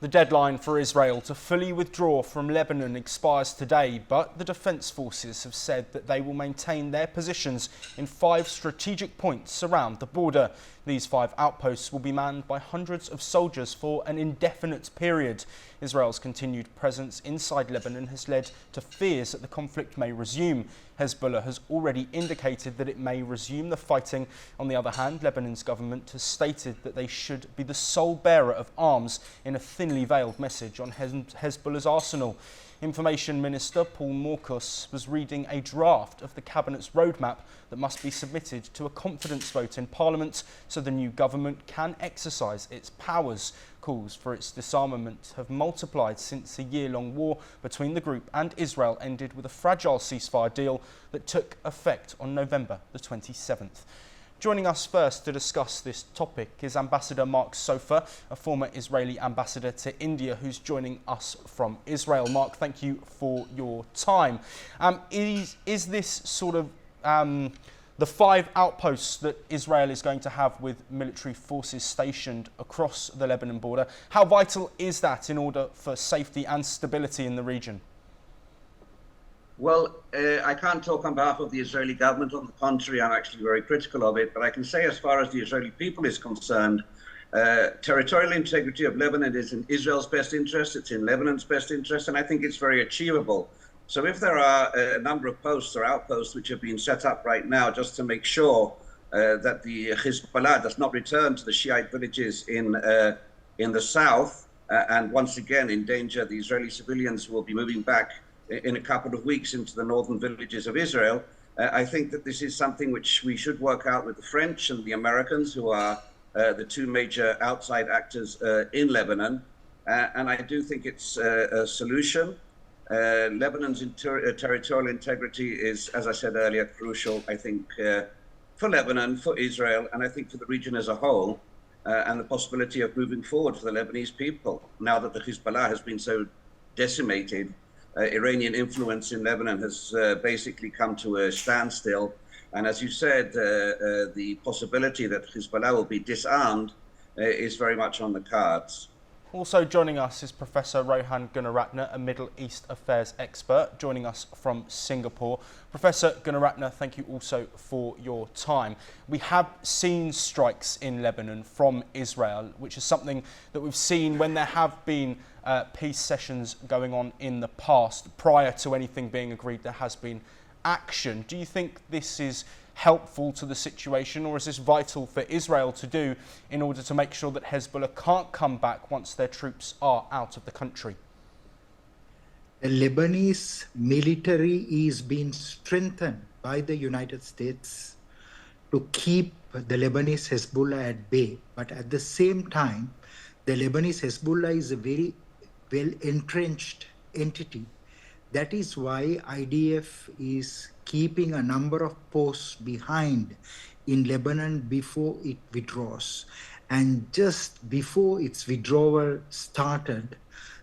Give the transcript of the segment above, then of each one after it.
The deadline for Israel to fully withdraw from Lebanon expires today, but the defence forces have said that they will maintain their positions in 5 strategic points around the border. These 5 outposts will be manned by hundreds of soldiers for an indefinite period. Israel's continued presence inside Lebanon has led to fears that the conflict may resume. Hezbollah has already indicated that it may resume the fighting. On the other hand, Lebanon's government has stated that they should be the sole bearer of arms in a thinly veiled message on Hezbollah's arsenal. Information Minister Paul Morkus was reading a draft of the Cabinet's roadmap that must be submitted to a confidence vote in Parliament so the new government can exercise its powers. Calls for its disarmament have multiplied since a year-long war between the group and Israel ended with a fragile ceasefire deal that took effect on November the 27th. Joining us first to discuss this topic is Ambassador Mark Sofer, a former Israeli ambassador to India, who's joining us from Israel. Mark, thank you for your time. Is this sort of the 5 outposts that Israel is going to have with military forces stationed across the Lebanon border? How vital is that in order for safety and stability in the region? Well, I can't talk on behalf of the Israeli government. On the contrary, I'm actually very critical of it. But I can say, as far as the Israeli people is concerned, territorial integrity of Lebanon is in Israel's best interest. It's in Lebanon's best interest. And I think it's very achievable. So if there are a number of posts or outposts which have been set up right now just to make sure that the Hezbollah does not return to the Shiite villages in the south and once again endanger the Israeli civilians who will be moving back in a couple of weeks into the northern villages of Israel, I think that this is something which we should work out with the French and the Americans, who are the 2 major outside actors in Lebanon. And I do think it's a solution. Lebanon's territorial integrity is, as I said earlier, crucial, I think, for Lebanon, for Israel, and I think for the region as a whole, and the possibility of moving forward for the Lebanese people. Now that the Hezbollah has been so decimated, Iranian influence in Lebanon has basically come to a standstill. And as you said, the possibility that Hezbollah will be disarmed is very much on the cards. Also joining us is Professor Rohan Gunaratne, a Middle East affairs expert, joining us from Singapore. Professor Gunaratne, thank you also for your time. We have seen strikes in Lebanon from Israel, which is something that we've seen when there have been peace sessions going on in the past. Prior to anything being agreed, there has been action. Do you think this is helpful to the situation, or is this vital for Israel to do in order to make sure that Hezbollah can't come back once their troops are out of the country? The Lebanese military is being strengthened by the United States to keep the Lebanese Hezbollah at bay. But at the same time, the Lebanese Hezbollah is a very well-entrenched entity. That is why IDF is keeping a number of posts behind in Lebanon before it withdraws. And just before its withdrawal started,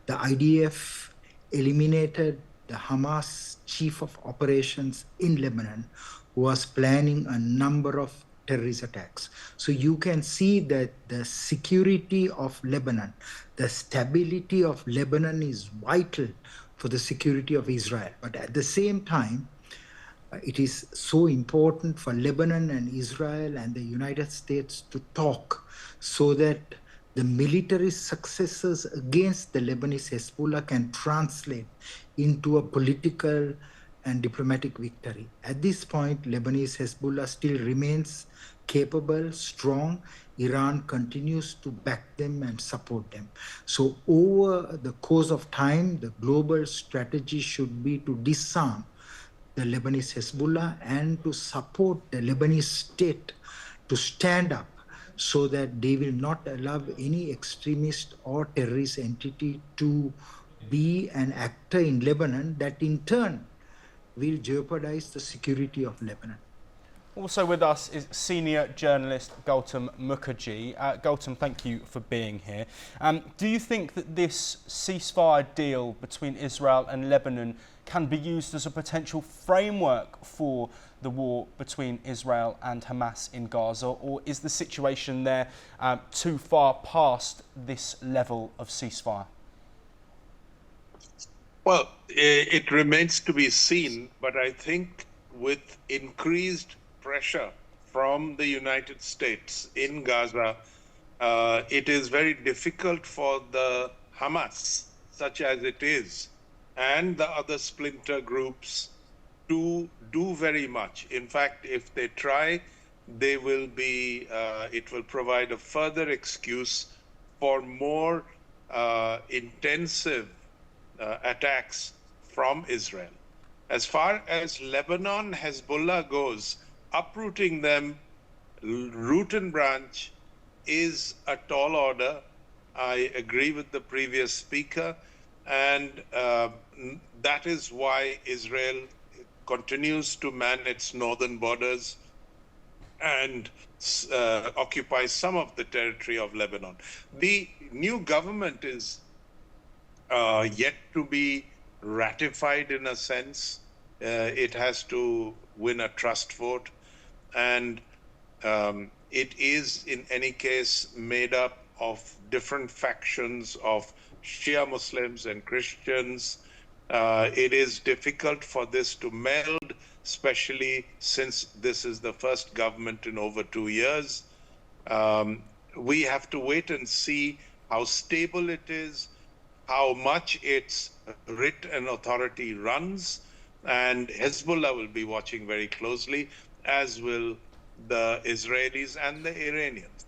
the IDF eliminated the Hamas chief of operations in Lebanon, who was planning a number of terrorist attacks. So you can see that the security of Lebanon, the stability of Lebanon is vital for the security of Israel. But at the same time, it is so important for Lebanon and Israel and the United States to talk so that the military successes against the Lebanese Hezbollah can translate into a political and diplomatic victory. At this point, Lebanese Hezbollah still remains capable, strong. Iran continues to back them and support them. So over the course of time, the global strategy should be to disarm the Lebanese Hezbollah and to support the Lebanese state to stand up so that they will not allow any extremist or terrorist entity to be an actor in Lebanon that in turn will jeopardize the security of Lebanon. Also with us is senior journalist Gautam Mukherjee. Gautam, thank you for being here. Do you think that this ceasefire deal between Israel and Lebanon can be used as a potential framework for the war between Israel and Hamas in Gaza, or is the situation there too far past this level of ceasefire? Well, it remains to be seen, but I think with increased pressure from the United States in Gaza, it is very difficult for the Hamas, such as it is, and the other splinter groups to do very much. In fact, if they try, they will be, it will provide a further excuse for more intensive attacks from Israel. As far as Lebanon, Hezbollah goes, uprooting them, root and branch, is a tall order. I agree with the previous speaker, and that is why Israel continues to man its northern borders and occupies some of the territory of Lebanon. The new government is yet to be ratified in a sense. It has to win a trust vote, and it is in any case made up of different factions of Shia Muslims and Christians. It is difficult for this to meld, especially since this is the first government in over 2 years. We have to wait and see how stable it is, how much its writ and authority runs, and Hezbollah will be watching very closely, as will the Israelis and the Iranians.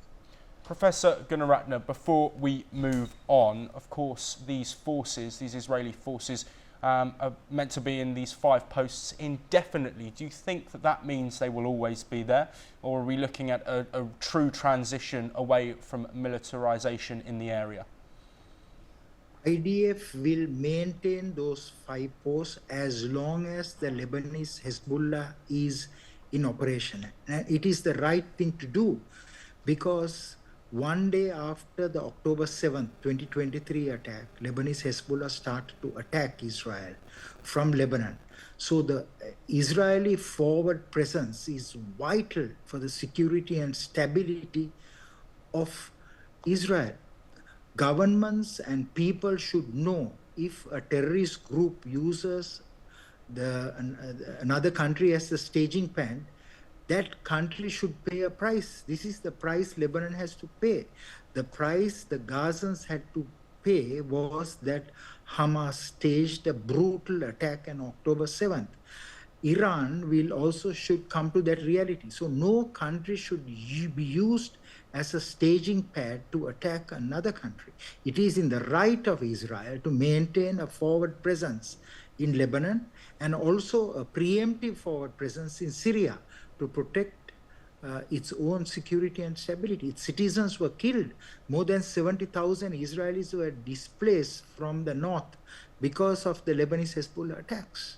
Professor Gunaratne, before we move on, of course, these forces, these Israeli forces, are meant to be in these 5 posts indefinitely. Do you think that that means they will always be there, or are we looking at a true transition away from militarization in the area? IDF will maintain those 5 posts as long as the Lebanese Hezbollah is in operation. And it is the right thing to do, because one day after the October 7th, 2023 attack, Lebanese Hezbollah started to attack Israel from Lebanon. So the Israeli forward presence is vital for the security and stability of Israel. Governments and people should know if a terrorist group uses another country as the staging pad, that country should pay a price. This is the price Lebanon has to pay. The price the Gazans had to pay was that Hamas staged a brutal attack on October 7th. Iran will also should come to that reality. So no country should be used as a staging pad to attack another country. It is in the right of Israel to maintain a forward presence in Lebanon and also a preemptive forward presence in Syria to protect its own security and stability. Its citizens were killed. More than 70,000 Israelis were displaced from the north because of the Lebanese Hezbollah attacks.